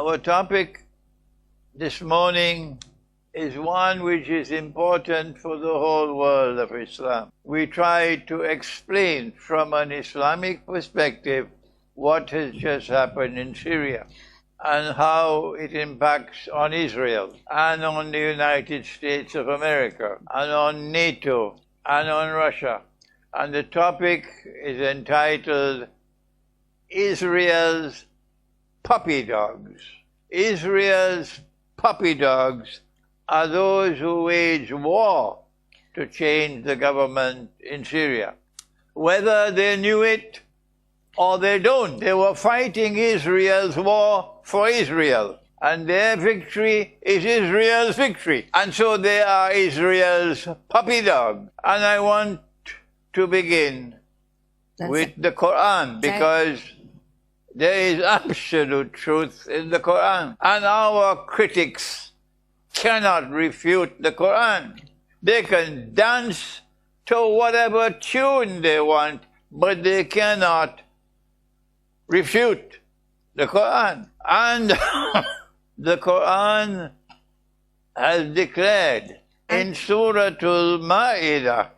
Our topic this morning is one which is important for the whole world of Islam. We try to explain from an Islamic perspective what has just happened in Syria and how it impacts on Israel and on the United States of America and on NATO and on Russia. And the topic is entitled Israel's Puppy Dogs. Israel's puppy dogs are those who wage war to change the government in Syria. Whether they knew it or they don't, they were fighting Israel's war for Israel. And their victory is Israel's victory. And so they are Israel's puppy dog. And I want to begin with the Quran, because there is absolute truth in the Quran. And our critics cannot refute the Quran. They can dance to whatever tune they want, but they cannot refute the Quran. And the Quran has declared in Surah Al-Ma'idah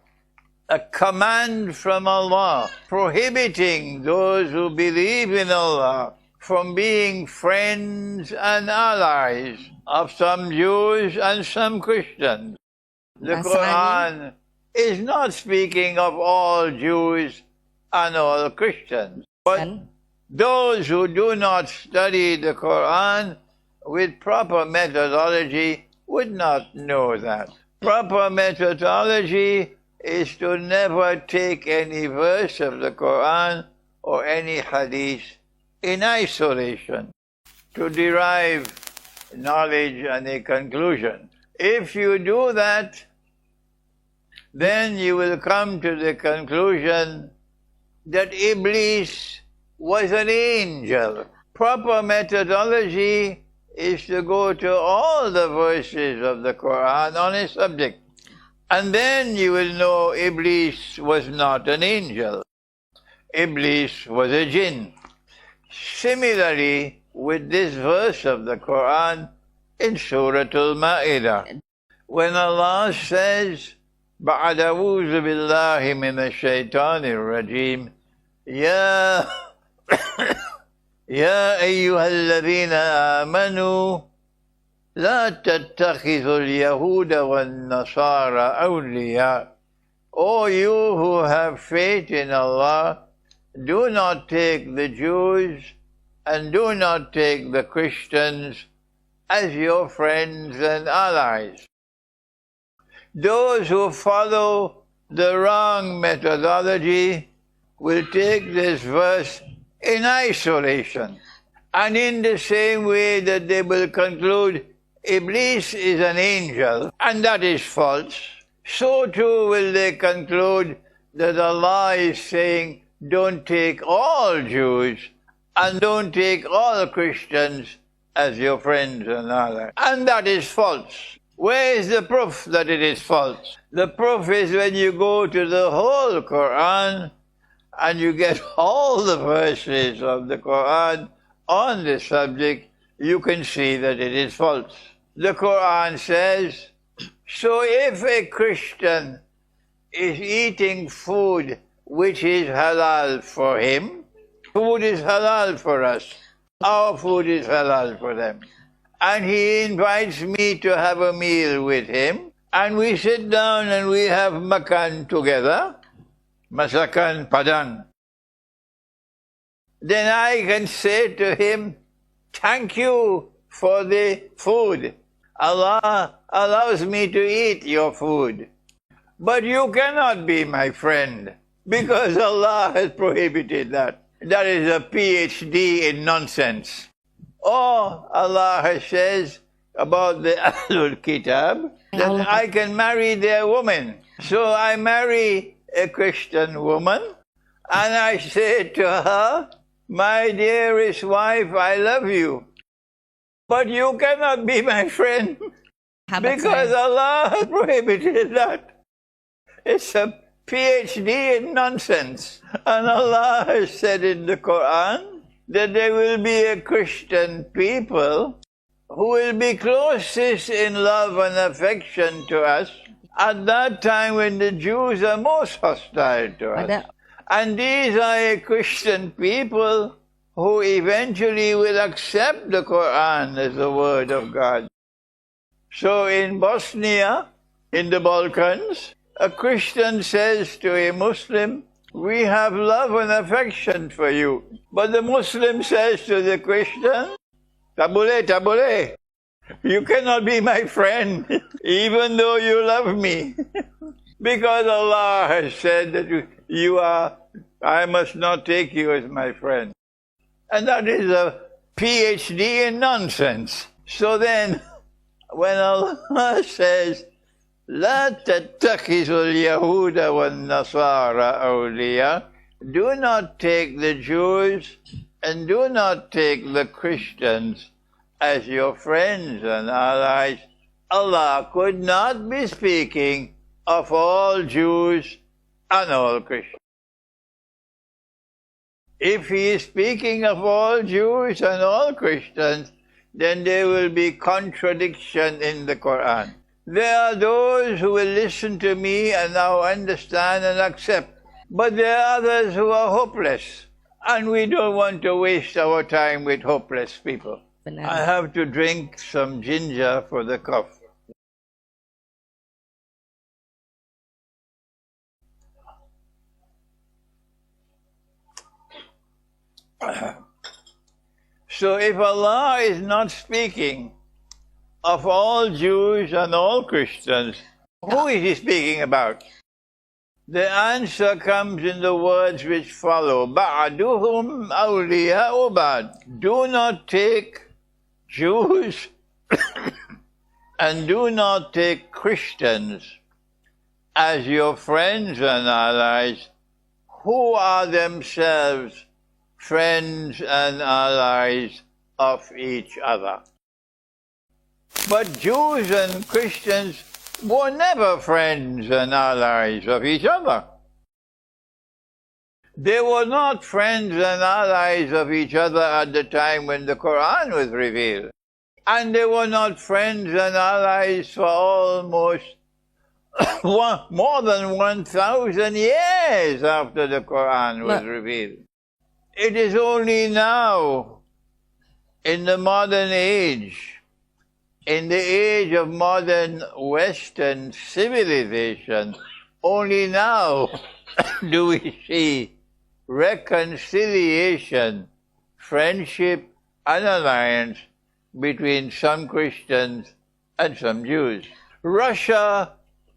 a command from Allah prohibiting those who believe in Allah from being friends and allies of some Jews and some Christians. The Quran is not speaking of all Jews and all Christians, but those who do not study the Quran with proper methodology would not know that. Proper methodology is to never take any verse of the Quran or any hadith in isolation to derive knowledge and a conclusion. If you do that, then you will come to the conclusion that Iblis was an angel. Proper methodology is to go to all the verses of the Quran on a subject. And then you will know Iblis was not an angel. Iblis was a jinn. Similarly, with this verse of the Quran in Surah Al-Ma'idah, when Allah says, بَعْدَ أَعُوذُ بِاللَّهِ مِنَ الشَّيْطَانِ الرَّجِيمِ يَا أَيُّهَا الَّذِينَ آمَنُوا لا تتخذوا اليهود والنصارى أولياء. O you who have faith in Allah, do not take the Jews and do not take the Christians as your friends and allies. Those who follow the wrong methodology will take this verse in isolation, and in the same way that they will conclude Iblis is an angel, and that is false, so too will they conclude that Allah is saying, don't take all Jews and don't take all Christians as your friends and allies. And that is false. Where is the proof that it is false? The proof is when you go to the whole Quran and you get all the verses of the Quran on the subject, you can see that it is false. The Quran says, so if a Christian is eating food which is halal for him, food is halal for us, our food is halal for them, and he invites me to have a meal with him, and we sit down and we have makan together, masakan padang, then I can say to him, thank you for the food. Allah allows me to eat your food. But you cannot be my friend, because Allah has prohibited that. That is a PhD in nonsense. Or Allah says about the Ahlul Kitab that I can marry their women. So I marry a Christian woman and I say to her, my dearest wife, I love you. But you cannot be my friend because Allah has prohibited that. It's a PhD in nonsense. And Allah has said in the Quran that there will be a Christian people who will be closest in love and affection to us at that time when the Jews are most hostile to us. And these are a Christian people who eventually will accept the Quran as the word of God. So in Bosnia, in the Balkans, a Christian says to a Muslim, "We have love and affection for you." But the Muslim says to the Christian, "Tabule, tabule, you cannot be my friend, even though you love me." Because Allah has said that I must not take you as my friend. And that is a PhD in nonsense. So then, when Allah says, "La tattakhizu al-Yahuda wal-Nasara awliya," do not take the Jews and do not take the Christians as your friends and allies. Allah could not be speaking of all Jews and all Christians. If he is speaking of all Jews and all Christians, then there will be contradiction in the Quran. There are those who will listen to me and now understand and accept, but there are others who are hopeless, and we don't want to waste our time with hopeless people. I have to drink some ginger for the cough. So if Allah is not speaking of all Jews and all Christians, who is he speaking about? The answer comes in the words which follow. Ba'duhum awliya'u ba'd. Do not take Jews and do not take Christians as your friends and allies, who are themselves friends and allies of each other. But Jews and Christians were never friends and allies of each other. They were not friends and allies of each other at the time when the Quran was revealed. And they were not friends and allies for almost more than 1,000 years after the Quran was revealed. It is only now, in the modern age, in the age of modern Western civilization, only now do we see reconciliation, friendship, and alliance between some Christians and some Jews. Russia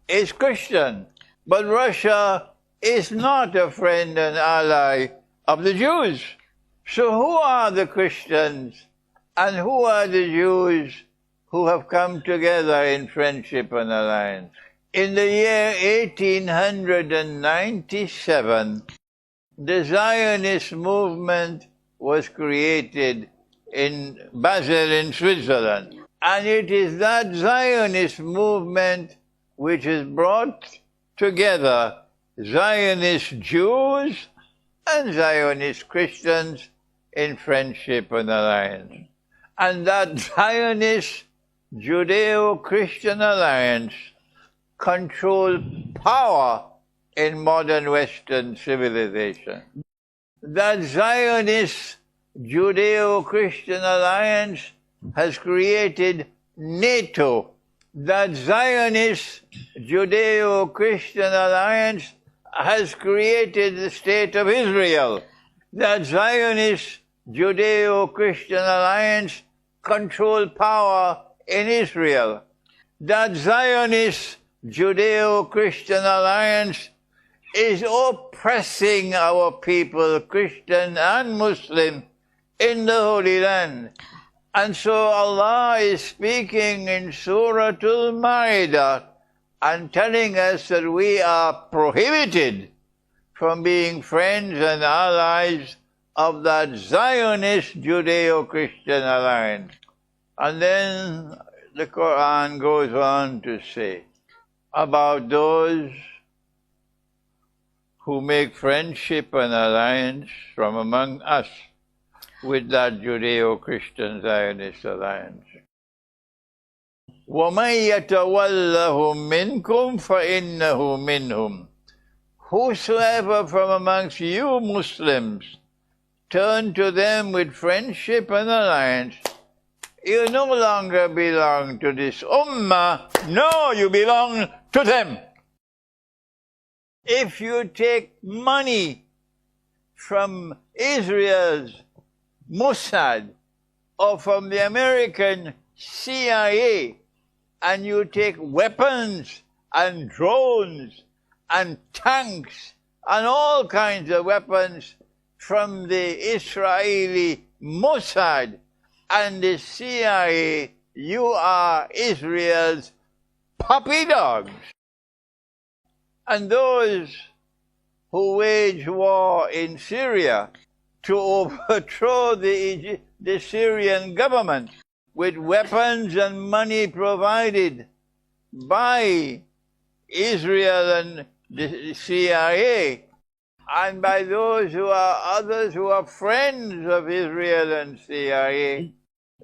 is Christian, but Russia is not a friend and ally of the Jews. So who are the Christians and who are the Jews who have come together in friendship and alliance? In the year 1897, the Zionist movement was created in Basel in Switzerland. And it is that Zionist movement which has brought together Zionist Jews and Zionist Christians in friendship and alliance. And that Zionist Judeo-Christian alliance controls power in modern Western civilization. That Zionist Judeo-Christian alliance has created NATO. That Zionist Judeo-Christian alliance has created the State of Israel. That Zionist Judeo-Christian alliance controls power in Israel. That Zionist Judeo-Christian alliance is oppressing our people, Christian and Muslim, in the Holy Land. And so Allah is speaking in Surah Al-Ma'idah and telling us that we are prohibited from being friends and allies of that Zionist Judeo-Christian alliance. And then the Quran goes on to say about those who make friendship and alliance from among us. with that Judeo-Christian Zionist alliance. وَمَن يَتَوَلَّهُم مِّنكُمْ فَإِنَّهُ مِنْهُمْ. Whosoever from amongst you Muslims turn to them with friendship and alliance, you no longer belong to this ummah, no, you belong to them. If you take money from Israel's Mossad or from the American CIA, and you take weapons and drones and tanks and all kinds of weapons from the Israeli Mossad and the CIA, you are Israel's puppy dogs. And those who wage war in Syria to overthrow the Syrian government with weapons and money provided by Israel and the CIA, and by those who are others who are friends of Israel and CIA,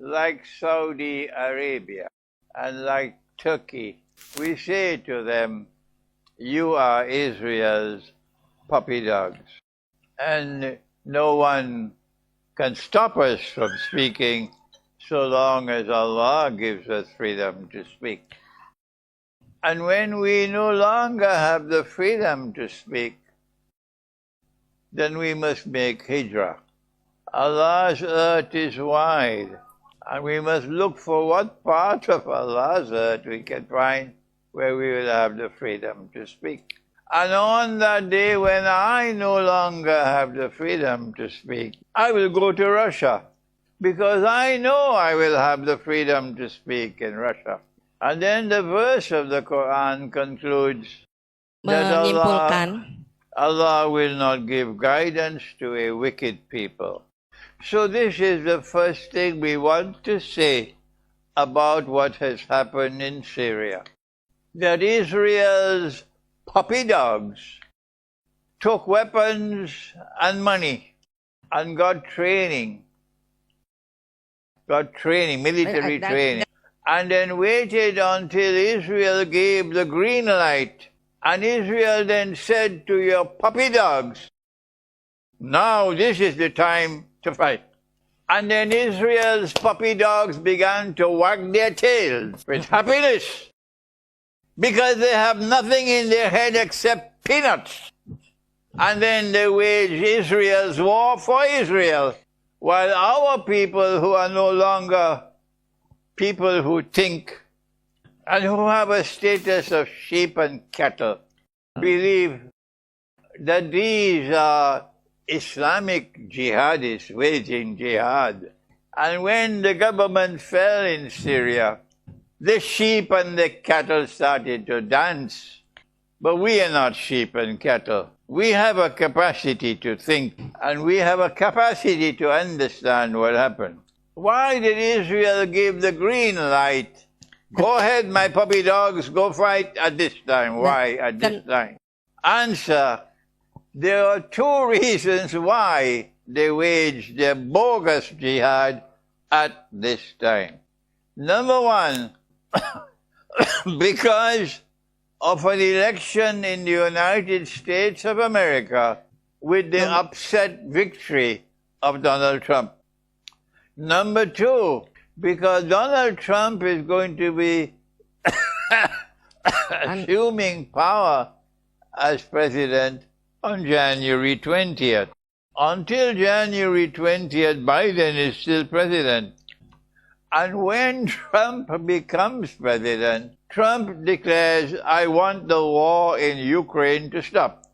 like Saudi Arabia and like Turkey, we say to them, you are Israel's puppy dogs. And no one can stop us from speaking so long as Allah gives us freedom to speak. And when we no longer have the freedom to speak, then we must make hijrah. Allah's earth is wide, and we must look for what part of Allah's earth we can find where we will have the freedom to speak. And on that day when I no longer have the freedom to speak, I will go to Russia, because I know I will have the freedom to speak in Russia. And then the verse of the Quran concludes that Allah will not give guidance to a wicked people. So this is the first thing we want to say about what has happened in Syria. That Israel's puppy dogs took weapons and money and got training, military training, and then waited until Israel gave the green light. And Israel then said to your puppy dogs, now this is the time to fight. And then Israel's puppy dogs began to wag their tails with happiness, because they have nothing in their head except peanuts. And then they wage Israel's war for Israel, while our people, who are no longer people who think and who have a status of sheep and cattle, believe that these are Islamic jihadists waging jihad. And when the government fell in Syria, the sheep and the cattle started to dance. But we are not sheep and cattle. We have a capacity to think, and we have a capacity to understand what happened. Why did Israel give the green light? Go ahead, my puppy dogs, go fight at this time. Why at this time? Answer, there are two reasons why they waged their bogus jihad at this time. Number one, because of an election in the United States of America with the upset victory of Donald Trump. Number two, because Donald Trump is going to be assuming power as president on January 20th. Until January 20th, Biden is still president. And when Trump becomes president, Trump declares, I want the war in Ukraine to stop.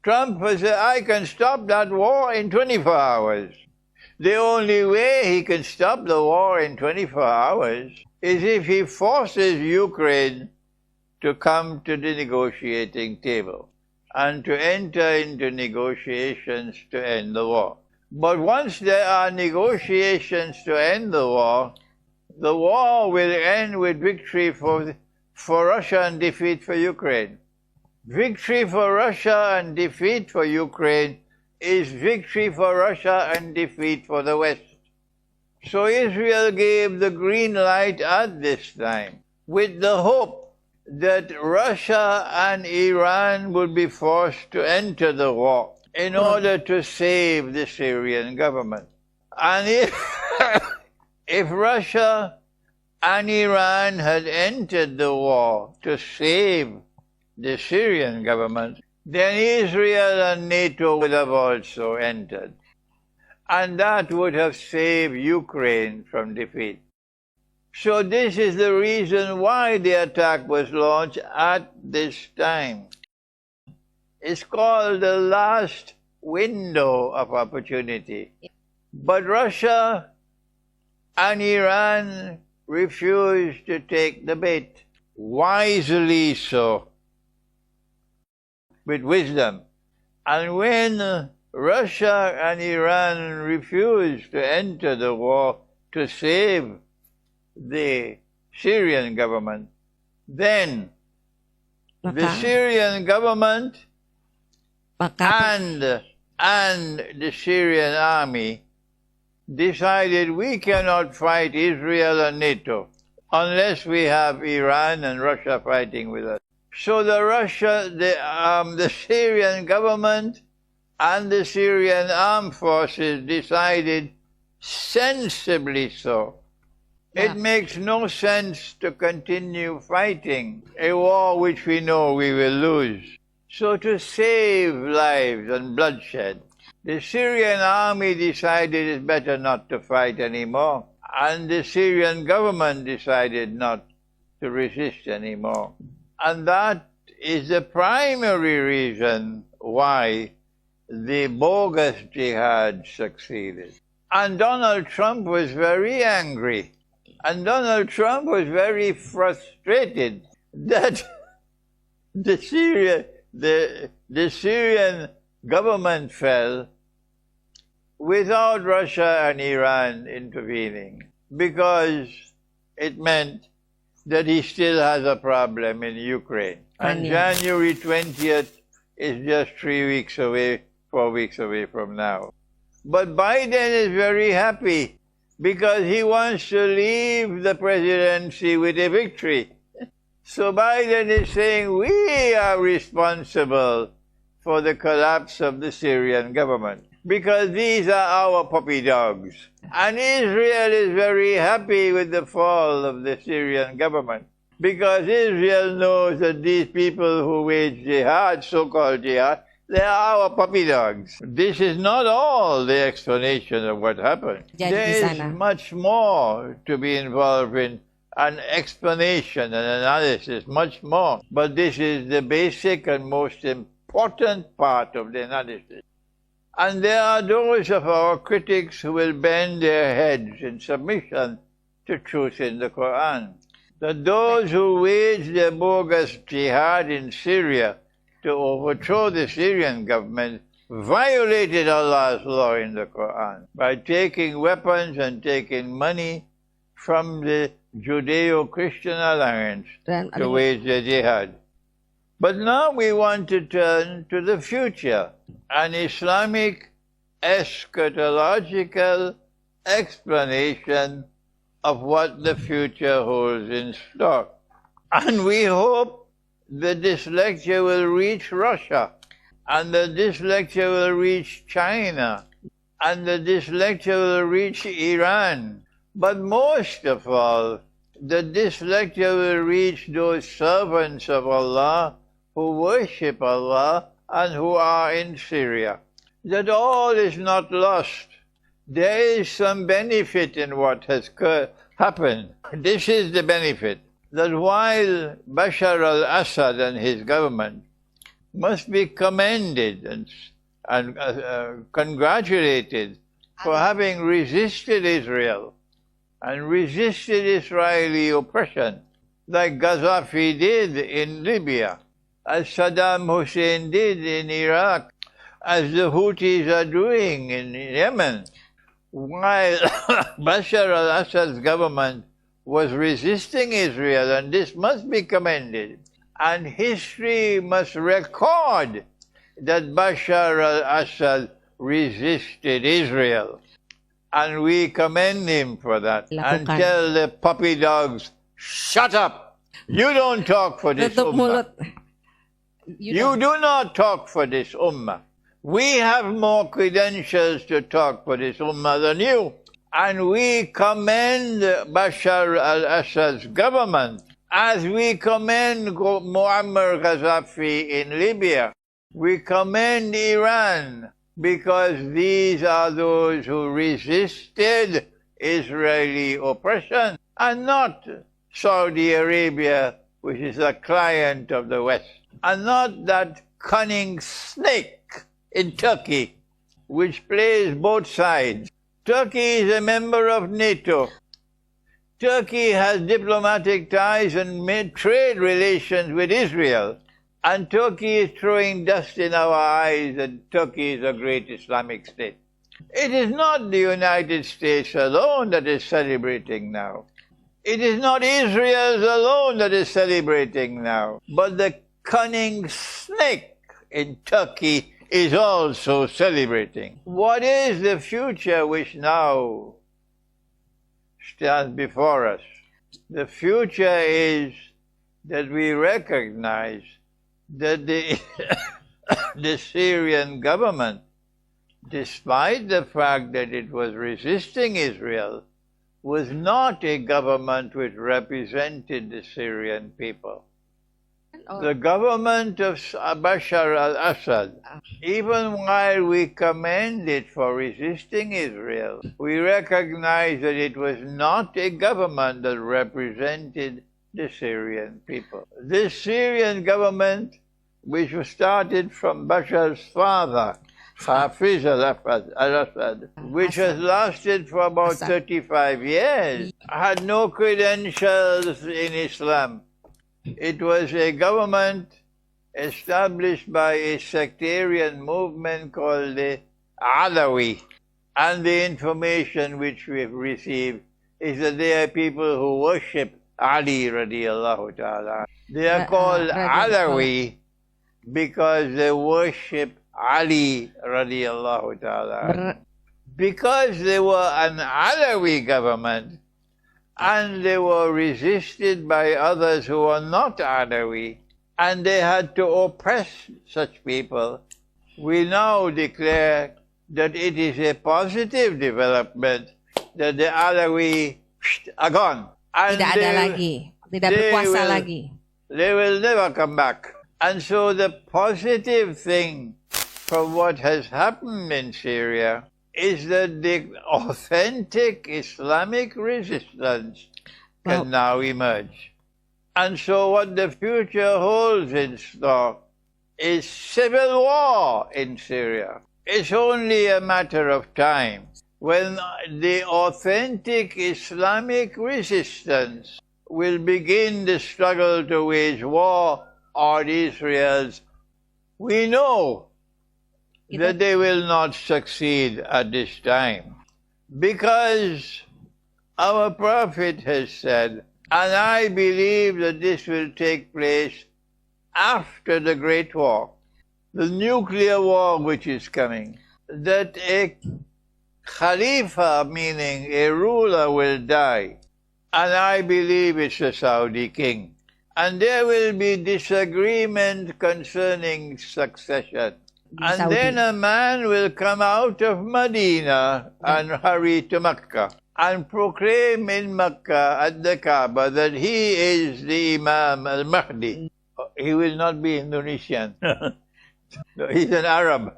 Trump says, I can stop that war in 24 hours. The only way he can stop the war in 24 hours is if he forces Ukraine to come to the negotiating table and to enter into negotiations to end the war. But once there are negotiations to end the war will end with victory for Russia and defeat for Ukraine. Victory for Russia and defeat for Ukraine is victory for Russia and defeat for the West. So Israel gave the green light at this time, with the hope that Russia and Iran would be forced to enter the war in order to save the Syrian government. And if Russia and Iran had entered the war to save the Syrian government, then Israel and NATO would have also entered. And that would have saved Ukraine from defeat. So this is the reason why the attack was launched at this time. It's called the last window of opportunity. But Russia and Iran refused to take the bait, wisely so, with wisdom. And when Russia and Iran refused to enter the war to save the Syrian government, then the Syrian government and the Syrian army decided we cannot fight Israel and NATO unless we have Iran and Russia fighting with us. So the Syrian government and the Syrian armed forces decided, sensibly so, it makes no sense to continue fighting a war which we know we will lose. So to save lives and bloodshed, the Syrian army decided it's better not to fight anymore, and the Syrian government decided not to resist anymore. And that is the primary reason why the bogus jihad succeeded. And Donald Trump was very angry. And Donald Trump was very frustrated that the Syrian government fell without Russia and Iran intervening, because it meant that he still has a problem in Ukraine. And January 20th is just 3 weeks away, 4 weeks away from now. But Biden is very happy because he wants to leave the presidency with a victory. So Biden is saying we are responsible for the collapse of the Syrian government because these are our puppy dogs. And Israel is very happy with the fall of the Syrian government because Israel knows that these people who wage jihad, so-called jihad, they are our puppy dogs. This is not all the explanation of what happened. There is much more to be involved in an explanation and analysis, much more. But this is the basic and most important part of the analysis. And there are those of our critics who will bend their heads in submission to truth in the Quran. That those who wage their bogus jihad in Syria to overthrow the Syrian government violated Allah's law in the Quran by taking weapons and taking money from the Judeo-Christian alliance to wage the jihad. But now we want to turn to the future, an Islamic eschatological explanation of what the future holds in store. And we hope that this lecture will reach Russia, and that this lecture will reach China, and that this lecture will reach Iran. But most of all, that this lecture will reach those servants of Allah who worship Allah and who are in Syria. That all is not lost. There is some benefit in what has happened. This is the benefit. That while Bashar al-Assad and his government must be commended and congratulated for having resisted Israel and resisted Israeli oppression, like Gaddafi did in Libya, as Saddam Hussein did in Iraq, as the Houthis are doing in Yemen, while Bashar al-Assad's government was resisting Israel, and this must be commended. And history must record that Bashar al-Assad resisted Israel. And we commend him for that. And tell the puppy dogs, shut up. You don't talk for this ummah. You do not talk for this ummah. We have more credentials to talk for this ummah than you. And we commend Bashar al-Assad's government as we commend Muammar Gaddafi in Libya. We commend Iran because these are those who resisted Israeli oppression and not Saudi Arabia, which is a client of the West, and not that cunning snake in Turkey, which plays both sides. Turkey is a member of NATO. Turkey has diplomatic ties and trade relations with Israel. And Turkey is throwing dust in our eyes that Turkey is a great Islamic state. It is not the United States alone that is celebrating now. It is not Israel alone that is celebrating now. But the cunning snake in Turkey is also celebrating. What is the future which now stands before us? The future is that we recognize that the Syrian government, despite the fact that it was resisting Israel, was not a government which represented the Syrian people. The government of Bashar al-Assad, even while we commend it for resisting Israel, we recognize that it was not a government that represented the Syrian people. This Syrian government, which was started from Bashar's father, Hafiz al-Assad, which has lasted for about 35 years, had no credentials in Islam. It was a government established by a sectarian movement called the Alawi. And the information which we have received is that they are people who worship Ali radiallahu ta'ala. They are called Alawi because they worship Ali radiallahu ta'ala. Because they were an Alawi government and they were resisted by others who were not Alawi, and they had to oppress such people, we now declare that it is a positive development that the Alawi are gone. And Tidak ada lagi, tidak berkuasa lagi. They will never come back. And so the positive thing from what has happened in Syria is that the authentic Islamic resistance can now emerge. And so what the future holds in store is civil war in Syria. It's only a matter of time when the authentic Islamic resistance will begin the struggle to wage war on Israel's. We know that they will not succeed at this time because our Prophet has said, and I believe that this will take place after the Great War, the nuclear war which is coming, that a Khalifa, meaning a ruler, will die. And I believe it's a Saudi king. And there will be disagreement concerning succession. And then a man will come out of Medina and hurry to Mecca and proclaim in Mecca at the Kaaba that he is the Imam al-Mahdi. He will not be Indonesian. No, he's an Arab.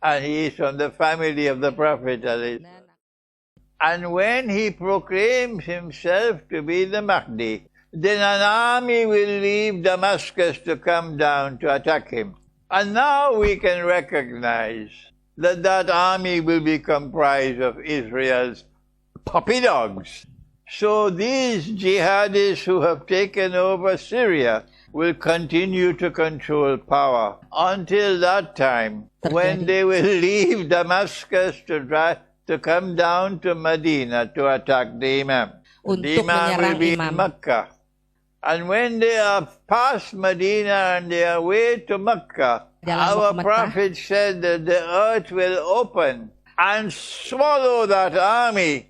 And he is from the family of the Prophet. And when he proclaims himself to be the Mahdi, then an army will leave Damascus to come down to attack him. And now we can recognize that that army will be comprised of Israel's puppy dogs. So these jihadists who have taken over Syria will continue to control power until that time when they will leave Damascus to come down to Medina to attack the Imam. The Imam will be in Mecca. And when they are past Medina and they are way to Mecca, Jalan our mau ke Mekah. prophet said that the earth will open and swallow that army.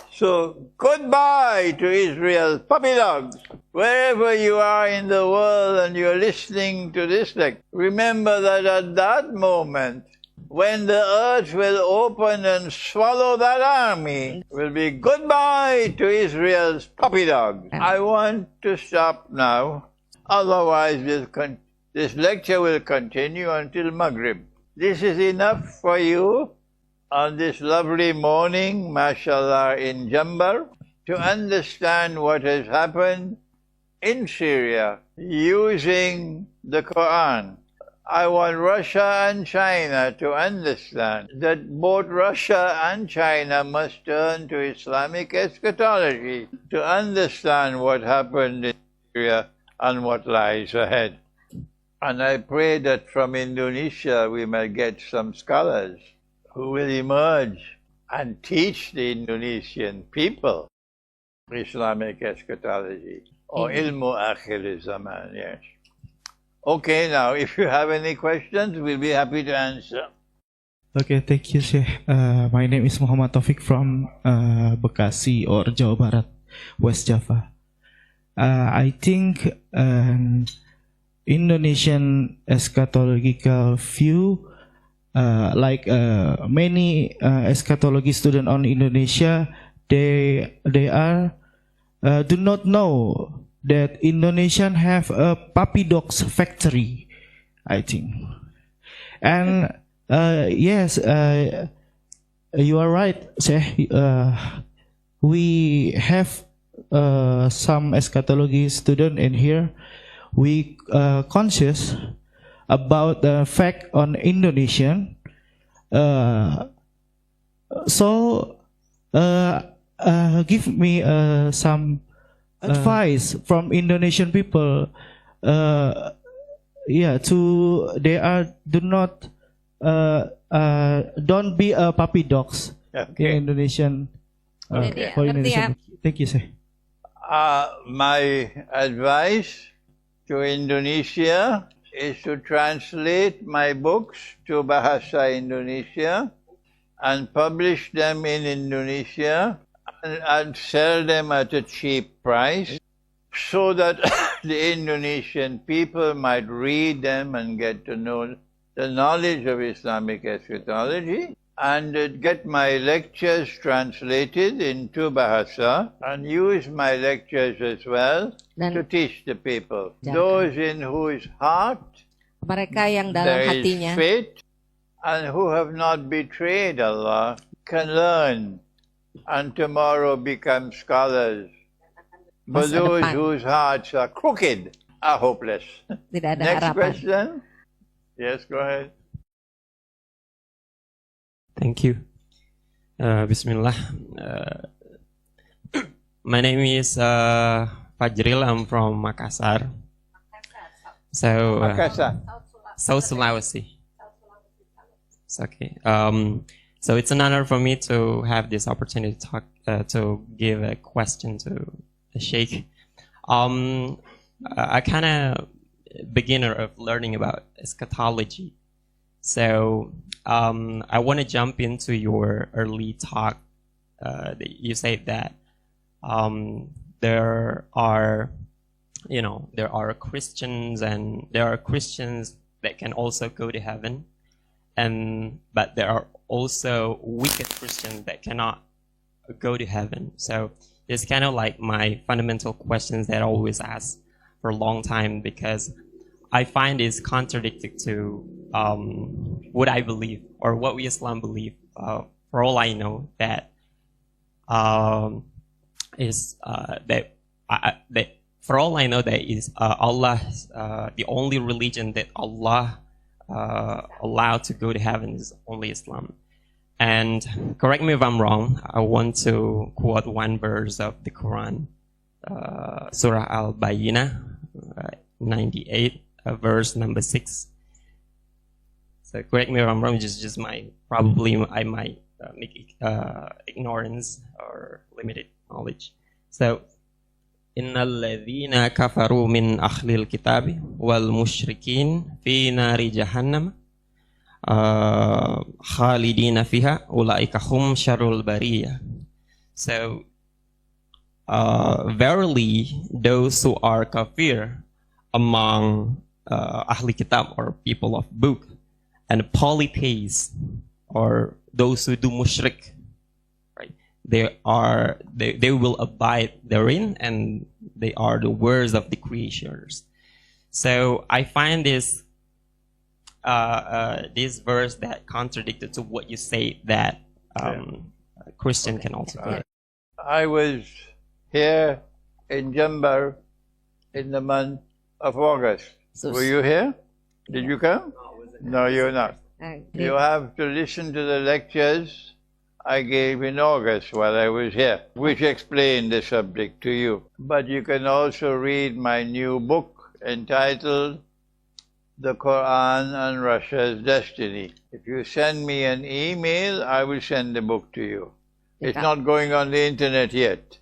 So goodbye to Israel, puppy dogs. Wherever you are in the world and you're listening to this lecture, remember that at that moment, when the earth will open and swallow that army, will be goodbye to Israel's puppy dogs. I want to stop now, otherwise this lecture will continue until Maghrib. This is enough for you on this lovely morning, mashallah, in Jember, to understand what has happened in Syria using the Quran. I want Russia and China to understand that both Russia and China must turn to Islamic eschatology to understand what happened in Syria and what lies ahead. And I pray that from Indonesia we may get some scholars who will emerge and teach the Indonesian people Islamic eschatology or ilmu akhir zaman, yes. Okay, now if you have any questions, we'll be happy to answer. Okay, thank you, Sheikh. My name is Muhammad Taufik from Bekasi or Jawa Barat, West Java. I think Indonesian eschatological view, like many eschatology students on Indonesia, they are do not know that Indonesian have a puppy dogs factory, I think. And yes, you are right, Sheikh. We have some eschatology student in here. We conscious about the fact on Indonesian. So give me some advice from Indonesian people. Yeah, do not don't be a puppy dogs in Indonesian. For Indonesian. Thank you, sir. My advice to Indonesia is to translate my books to Bahasa Indonesia and publish them in Indonesia and sell them at a cheap price so that the Indonesian people might read them and get to know the knowledge of Islamic eschatology, and get my lectures translated into Bahasa and use my lectures as well to teach the people. Those in whose heart mereka yang dalam there hatinya is faith and who have not betrayed Allah can learn and tomorrow become scholars. But those whose hearts are crooked are hopeless. Tidak ada Next harapan. question. Yes, go ahead. Thank you. Bismillah. My name is Fajril. I'm from Makassar. So Makassar. South Sulawesi. It's okay. So it's an honor for me to have this opportunity to talk, to give a question to the Sheikh. I kind of beginner of learning about eschatology. So I want to jump into your early talk. You said that there are Christians, and there are Christians that can also go to heaven, but there are also wicked Christians that cannot go to heaven. So it's kind of like my fundamental questions that I always ask for a long time, because I find it's contradictory to what I believe or what we Islam believe. For all I know, that for all I know, that is Allah, the only religion that Allah allowed to go to heaven is only Islam. And correct me if I'm wrong, I want to quote one verse of the Quran, Surah Al-Bayyinah, 98, verse number 6. So correct me if I'm wrong, just I might make ignorance or limited knowledge. So Innal ladzina kafaru min akhlil kitabi wal musyrikin fi nari jahannam khalidina fiha ulaika hum syarrul bariyah. So verily those who are kafir among ahli kitab or people of book and polytheists or those who do mushrik, right? They will abide therein, and they are the words of the creators. So I find this this verse that contradicted to what you say that Christian can also do. I was here in Jember in the month of August. Were you here? Did you come? No, you're not. You have to listen to the lectures I gave in August while I was here, which explained the subject to you. But you can also read my new book entitled The Quran and Russia's Destiny. If you send me an email, I will send the book to you. It's not going on the internet yet.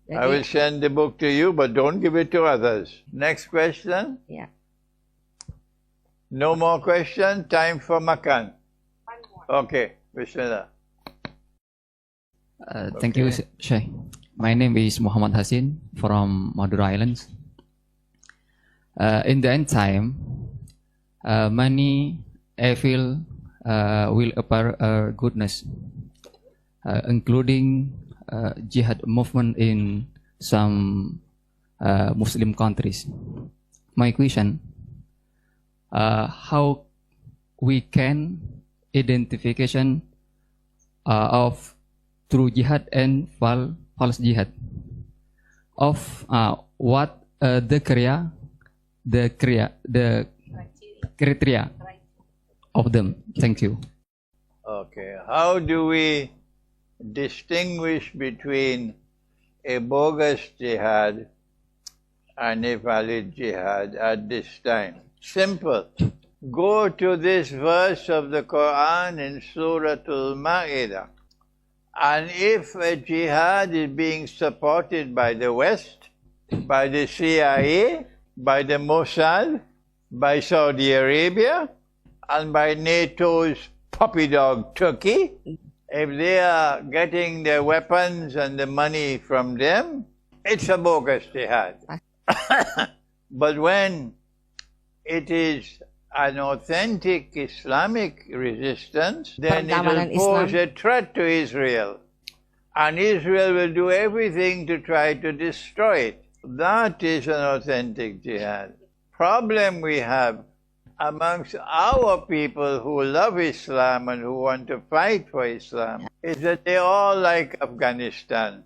I will send the book to you, but don't give it to others. Next question? Yeah. No more questions? Time for makan. Okay, Bismillah. Thank you, Sheikh. My name is Muhammad Hasin from Madura Islands. In the end time, many evil will appear goodness, including Jihad movement in some Muslim countries. My question, how we can identification of true jihad and false jihad, of what the criteria of them. Thank you. Okay, how do we distinguish between a bogus jihad and a valid jihad at this time? Simple. Go to this verse of the Quran in Surah Al-Ma'idah. And if a jihad is being supported by the West, by the CIA, by the Mossad, by Saudi Arabia, and by NATO's puppy dog Turkey, if they are getting their weapons and the money from them, it's a bogus jihad. But when it is an authentic Islamic resistance, then it will pose a threat to Israel. And Israel will do everything to try to destroy it. That is an authentic jihad. Problem we have amongst our people who love Islam and who want to fight for Islam is that they all like Afghanistan.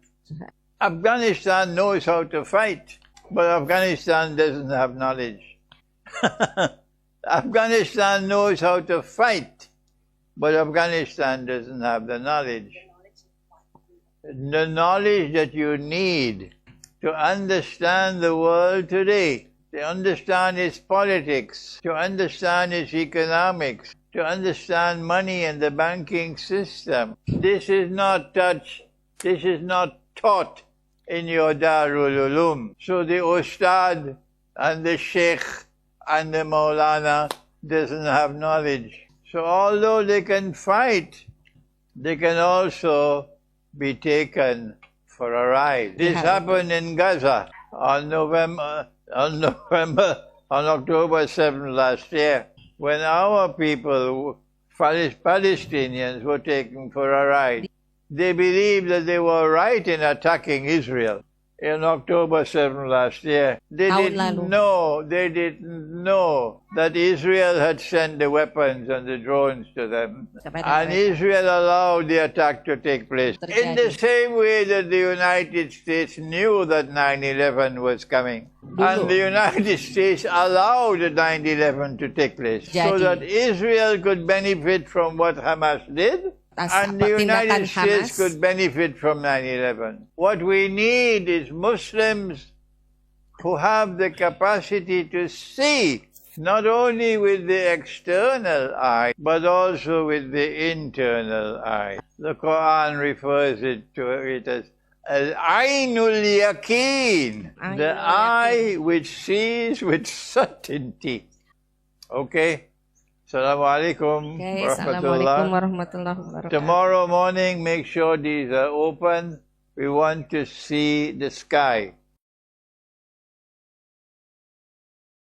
Afghanistan knows how to fight, but Afghanistan doesn't have knowledge. Afghanistan knows how to fight, but Afghanistan doesn't have the knowledge. The knowledge that you need to understand the world today, to understand its politics, to understand its economics, to understand money and the banking system. This is not taught in your Darul Ulum. So the Ustad and the Sheikh and the Maulana doesn't have knowledge. So although they can fight, they can also be taken for a ride. This happened in Gaza on October 7th last year, when our people, Palestinians, were taken for a ride. They believed that they were right in attacking Israel. In October 7 last year, they didn't know that Israel had sent the weapons and the drones to them. And Israel allowed the attack to take place. In the same way that the United States knew that 9/11 was coming. And the United States allowed 9/11 to take place. So that Israel could benefit from what Hamas did. And the United States could benefit from 9/11. What we need is Muslims who have the capacity to see, not only with the external eye, but also with the internal eye. The Quran refers to it as Al-Ainul Yaqeen, the Ainul eye which sees with certainty. Okay? Assalamu alaikum Okay, wa Assalamualaikum rahmatullah. warahmatullahi wabarakatuh. Tomorrow morning, make sure these are open. We want to see the sky.